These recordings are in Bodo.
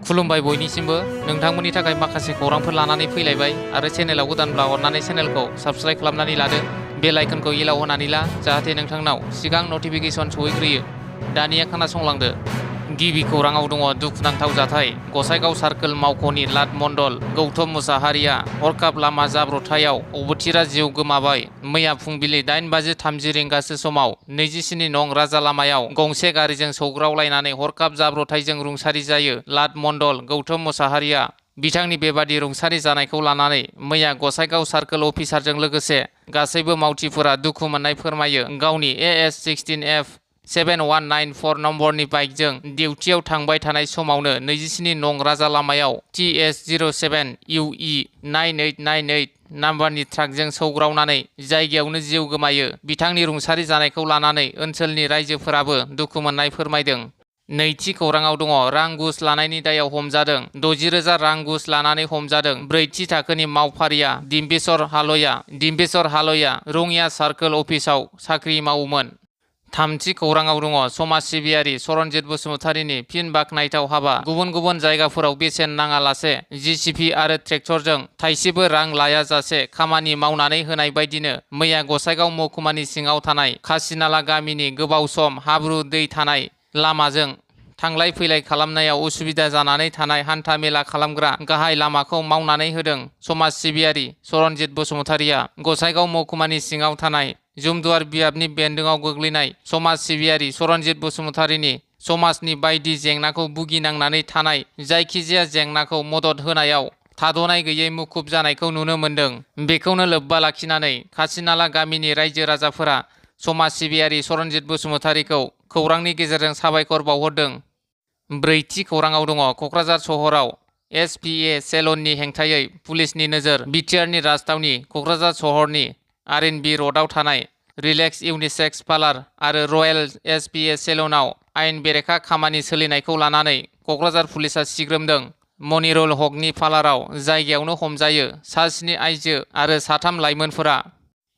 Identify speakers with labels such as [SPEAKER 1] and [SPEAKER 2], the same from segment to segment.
[SPEAKER 1] खुलुमबाय बयनिसिमबो नोंथांमोननि थाखाय माखासे खौरांफोर लानानै फैलायबाय आरो चेनेलाव गोदानब्ला अननानै चेनेलखौ साबस्क्राइब खालामनानै लादो बेल आइकनखौ इलाव होनानै ला जाहाथे नोंथांनाव सिगां नटिफिकेसन सहैग्रोयो दानिया खोनासंलांदो गिबि खौराङाव दङ दुखुनांथाव जाथाय गसाइगाव सार्कोल मावख'नि लाट मण्डल गौतम मुसाहारिया हरखाब लामा जाब्रबथायाव अबथिरा जिउ गोमाबाय मैया फुंबिलि 8:30 रिंगासो समाव 27 नं राजा लामायाव गंसे गारिजों सौग्रावलायनानै हरखाब जाब्रबथायजों रुंसारि जायो लाट मण्डल गौतम मुसाहारिया बिथांनि बेबादि रुंसारि जानायखौ लानानै मैया गसाइगाव सार्कोल अफिसारजों लोगोसे गासैबो मावथिफोरा दुखु मोननाय फोरमायो गावनि AS16F 7194 नम्बरनि बाइकजों डिउटियाव थांबाय थानाय समावनो 27 नं राजा लामायाव TS07UE 9898 नाम्बारनि ट्राकजों सौग्रावनानै जायगायावनो जिउ गोमायो बिथांनि रुंसारि जानायखौ लानानै ओनसोलनि रायजोफोराबो दुखु मोननाय फोरमायदों। नैथि खौराङाव दङ रां घुस लानायनि दायाव हमजादों 60,000 रां घुस लानानै हमजादों ब्रैथि थाखोनि मावफारिया डिम्बेश्वर हालया रङिया सार्कोल अफिसाव साख्रि मावोमोन। थामथि खौराङाव दङ समाज सिबियारि सरनजित बसुमतारीनि फिन बाखनायथाव हाबा गुबुन गुबुन जायगाफोराव बेसेन नाङालासे JCB आरो ट्रेक्टरजों थाइसेबो रां लायाजासे खामानि मावनानै होनाय बायदिनो मैया गसाइगाव महकुमानि सिङाव थानाय खासिनाला गामिनि गोबाव सम हाब्रु दै थानाय लामाजों थांलाय फैलाय खालामनायाव उसुबिदा जानानै थानाय हान्था मेला खालामग्रा गाहाय लामाखौ मावनानै होदों समाज सिबियारि सरनजित बसुमतारीया गसाइगाव महकुमानि सिङाव थानाय जुमदुवार बियाबनि बेन्दोंआव गोग्लैनाय समाज सिबियारि सरनजित बसुमतारीनि समाजनि बायदि जेंनाखौ भुगिनांनानै थानाय जायखिजाया जेंनाखौ मदद होनायाव थाद'नाय गैयै मुखुब जानायखौ नुनो मोन्दों बेखौनो लोब्बा लाखिनानै खासिनाला गामिनि रायजो राजाफोरा समाज सिबियारि सरनजित बसुमतारीखौ खौरांनि गेजेरजों साबायखर बावहरदों। ब्रैथि खौराङाव दङ क'क्राझार सहराव SPA सेलननि हेंथायै पुलिसनि नोजोर बिटिआरनि राजथावनि क'क्राझार सहरनि RNB र'डआव थानाय रिलेक्स इउनिसेक्स पार्लार आरो रयेल SPA सेलुनाव आयेन बेरेखा खामानि सोलिनायखौ लानानै क'क्राझार पुलिसा सिग्रोमदों। मनिरुल हकनि पार्लाराव जायगायावनो हमजायो 7 आइजो आरो 3 लाइमोनफोरा।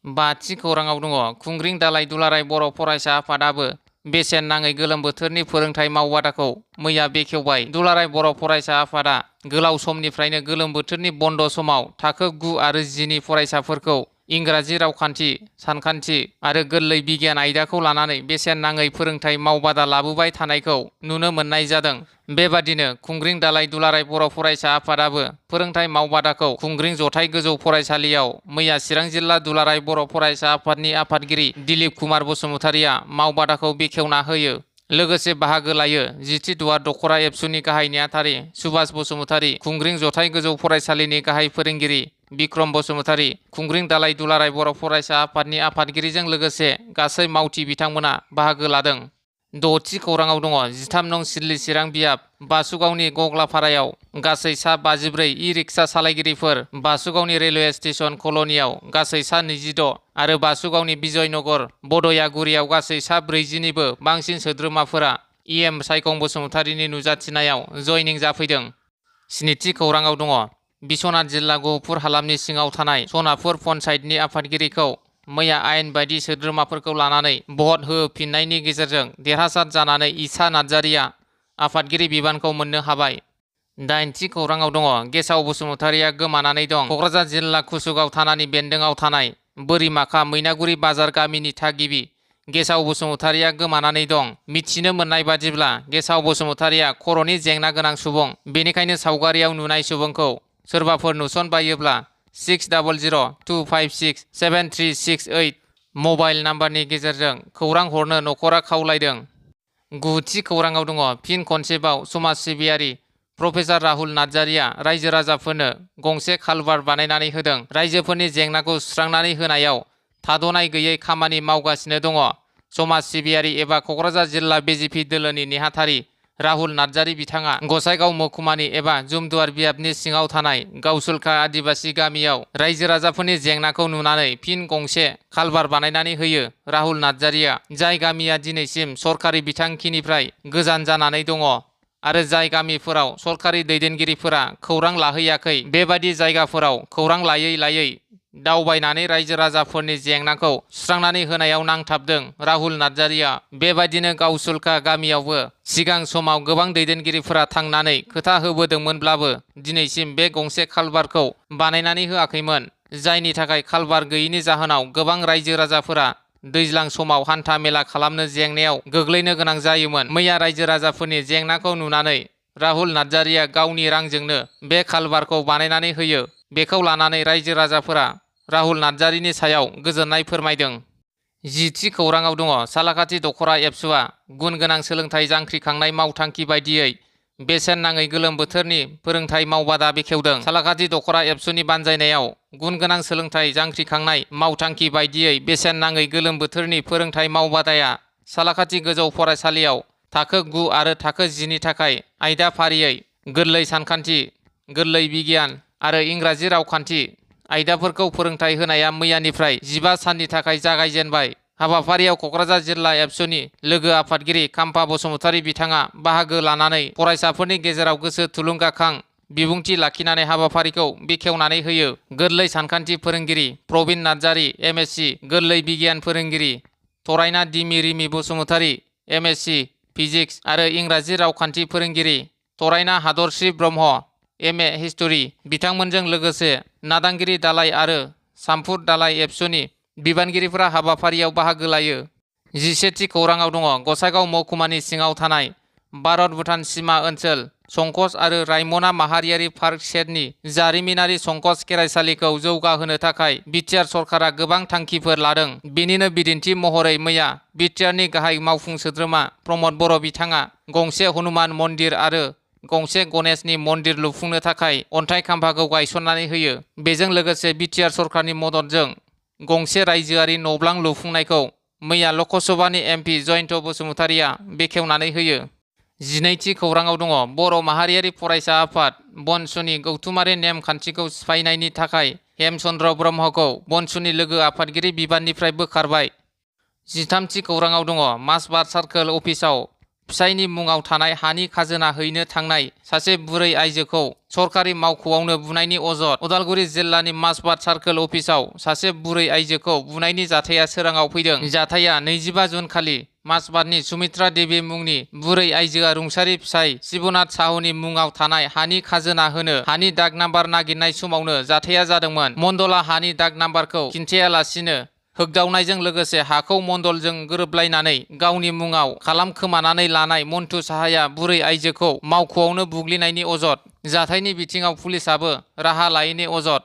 [SPEAKER 1] बाथि खौराङाव दङ खुंग्रिं दालाइ दुलाराय बर' फरायसा आफादाबो बेसेन नाङै गोलोम बोथोरनि फोरोंथाइ मावबादाखौ मैया बेखेवबाय दुलाराय बर' फरायसा आफादा गोलाव समनिफ्रायनो गोलोम बोथोरनि बन्द समाव थाखो 9 आरो 10 नि फरायसाफोरखौ इंराजि रावखान्थि सानखान्थि आरो गोरलै बिगियान आयदाखौ लानानै बेसेन नाङै फोरोंथाइ मावबादा लाबोबाय थानायखौ नुनो मोननाय जादों। बेबादिनो खुंग्रिं दालाइ दुलाराय बर' फरायसा आफादाबो फोरोंथाइ मावबादाखौ खुंग्रिं जथाइ गोजौ फरायसालियाव मैया चिरां जिल्ला दुलाराय बर' फरायसा आफादनि आफादगिरि दिलीप कुमार बसुमतारीया मावबादाखौ बेखेवना होयो लोगोसे बाहागो लायो जिथि दुवार दखरा एबसुनि गाहाय नेहाथारि सुभाष बसुमतारी खुंग्रिं जथाइ गोजौ फरायसालिनि गाहाय फोरोंगिरि बिक्रम बसुमतारी खुंग्रिं दालाइ दुलाराय बर' फरायसा आफादनि आफादगिरिजों लोगोसे गासै मावथि बिथांमोना बाहागो लादों। द'थि खौराङाव दङ 13 नं सिदली चिरां बियाब बासुगावनि गग्लापारायाव गासै सा 54 इ-रिक्सा सालायगिरिफोर बासुगावनि रेलवे स्टेशन कल'नियाव गासै सा 26 आरो बासुगावनि बिजयनगर बदयागुरियाव गासै सा 40 निबो बांसिन सोद्रोमाफोरा EM सायखं बसुमतारीनि नुजाथिनायाव जयनिं जाफैदों। स्निथि खौराङाव दङ बिश्वनाथ जिल्ला गहपुर हालामनि सिङाव थानाय सनापुर पन्चायतनि आफादगिरिखौ मैया आयेन बायदि सोद्रोमाफोरखौ लानानै भट होफिननायनि गेजेरजों देरहासार जानानै इसा नार्जारिया आफादगिरि बिबानखौ मोननो हाबाय। दाइनथि खौराङाव दङ गेसाव बसुमतारीया गोमानानै दं क'क्राझार जिल्ला कुसुगाव थानानि बेन्दोंआव थानाय बोरिमाखा मैनागुरि बाजार गामिनि थागिबि गेसाव बसुमतारीया गोमानानै दं। मिथिनो मोननाय बादिब्ला गेसाव बसुमतारीया खर'नि जेंना गोनां सुबुं बेनिखायनो सावगारियाव नुनाय सुबुंखौ सोरबाफोर नुसनबायोब्ला 6002567368 मबाइल नाम्बारनि गेजेरजों खौरां हरनो न'खरा खावलायदों। गुथि खौराङाव दङ फिन खनसेबाव समाज सिबियारि प्रफेसार राहुल नार्जारिया रायजो राजाफोरनो गंसे कालभार्ट बानायनानै होदों रायजोफोरनि जेंनाखौ सुस्रांनानै होनायाव थाद'नाय गैयै खामानि मावगासिनो दङ। समाज सिबियारि एबा क'क्राझार जिल्ला BJP दोलोनि नेहाथारि राहुल नार्जारि बिथाङा गसाइगाव महकुमानि एबा जुमदुवार बियाबनि सिङाव थानाय गावसुलखा आदिबासि गामियाव रायजो राजाफोरनि जेंनाखौ नुनानै फिन गंसे कालभार्ट बानायनानै होयो। राहुल नार्जारिया जाय गामिया दिनैसिम सरकारि बिथांखिनिफ्राय गोजान जानानै दङ आरो जाय गामिफोराव सरकारि दैदेनगिरिफोरा खौरां लाहैयाखै बेबादि जायगाफोराव खौरां लायै दावबायनानै रायजो राजाफोरनि जेंनाखौ सुस्रांनानै होनायाव नांथाबदों राहुल नार्जारिया। बेबायदिनो गावसुलका गामियावबो सिगां समाव गोबां दैदेनगिरिफोरा थांनानै खोथा होबोदोंमोनब्लाबो दिनैसिम बे गंसे कालभारखौ बानायनानै होआखैमोन, जायनि थाखाय कालभार गैयैनि जाहोनाव गोबां रायजो राजाफोरा दैज्लां समाव हान्था मेला खालामनो जेंनायाव गोग्लैनो गोनां जायोमोन। मैया रायजो राजाफोरनि जेंनाखौ नुनानै राहुल नार्जारिया गावनि रांजोंनो बे कालभारखौ बानायनानै होयो। बेखौ लानानै रायजो राजाफोरा राहुल नार्जारिनि सायाव गोजोननाय फोरमायदों। 10थि खौराङाव दङ। सालाकाथि दख'रा एबसुआ गुन गोनां सोलोंथाइ जांख्रिखांनाय मावथांखि बायदियै बेसेन नाङै गोलोम बोथोरनि फोरोंथाय मावबादा बेखेवदों। सालाकाथि दख'रा एबसुनि बानजायनायाव गुन गोनां सोलोंथाइ जांख्रिखांनाय मावथांखि बायदियै बेसेन नाङै गोलोम बोथोरनि फोरोंथाय मावबादाया सालाकाथि गोजौ फरायसालियाव थाखो 9 आरो थाखो 10 नि थाखाय आयदा फारियै गोरलै सानखान्थि, गोरलै बिगियान आरो इंराजि रावखान्थि आयदाफोरखौ फोरोंथाय होनाया मैयानिफ्राय 15 साननि थाखाय जागायजेनबाय। हाबाफारियाव क'क्राझार जिल्ला एबसुनि लोगो आफादगिरि खाम्फा बसुमतारी बिथाङा बाहागो लानानै फरायसाफोरनि गेजेराव गोसो थुलुंगाखां बिबुंथि लाखिनानै हाबाफारिखौ बेखेवनानै होयो। गोरलै सानखान्थि फोरोंगिरि प्रबिन नार्जारि, एमएससि, गोरलै बिगियान फोरोंगिरि थरायना दिमि रिमि बसुमतारी, एमएससि, फिजिक्स आरो इंराजि रावखान्थि फोरोंगिरि थरायना हादरश्री ब्रह्म, एमए हिस्टरि, बिथांमोनजों लोगोसे नादांगिरि दालाइ आरो सामफुर दालाइ एबसुनि बिबानगिरिफोरा हाबाफारियाव बाहागो लायो। 11थि खौराङाव दङ। गसाइगाव महकुमानि सिङाव थानाय भारत भुटान सिमा ओनसोल संकस आरो रायमना माहारियारि पार्क सेरनि जारिमिनारि संकस खेरायसालिखौ जौगाहोनो थाखाय बिटिआर सरकारा गोबां थांखिफोर लादों। बेनिनो बिदिन्थि महरै मैया बिटिआरनि गाहाय मावफुं सोद्रोमा प्रमद बर' बिथाङा गंसे हनुमान मन्दिर आरो गंसे गणेशनि मन्दिर लुफुंनो थाखाय अन्थाइ खाम्फाखौ गायसननानै होयो। बेजों लोगोसे बिटिआर सरकारनि मददजों गंसे रायजोआरि न'ब्लां लुफुंनायखौ मैया लकसभानि एमपि जयन्त बसुमतारीया बेखेवनानै होयो। 12थि खौराङाव दङ। बर' माहारियारि फरायसा आफाद बनसुनि गौथुमारि नेम खान्थिखौ सिफायनायनि थाखाय हेमचन्द्र ब्रह्मखौ बनसुनि लोगो आफादगिरि बिबाननिफ्राय बोखारबाय। 13थि खौराङाव दङ। माजबाद सार्कोल अफिसाव फिसायनि मुङाव थानाय हानि खाजोना हैनो थांनाय सासे बुरै आइजोखौ सरकारि मावख'आवनो बुनायनि अजद। उदालगुरि जिल्लानि माजबाद सार्कोल अफिसाव सासे बुरै आइजोखौ बुनायनि जाथाया सोराङाव फैदों। जाथाया 25 जुन खालि माजबादनि सुमित्रा देबि मुंनि बुरै आइजोआ रुंसारि फिसाय शिबनाथ साहुनि मुङाव थानाय हानि खाजोना होनो हानि दाग नाम्बार नागिरनाय समावनो जाथाया जादोंमोन। मण्डला हानि दाग नाम्बारखौ खिन्थियालासिनो होगदावनायजों लोगोसे हाखौ मण्डलजों गोरोबलायनानै गावनि मुङाव खालामखोमानानै लानाय मन्टु साहाया बुरै आइजोखौ मावख'आवनो बुग्लिनायनि अजद। जाथायनि बिथिङाव पुलिसाबो राहा लायैनि अजद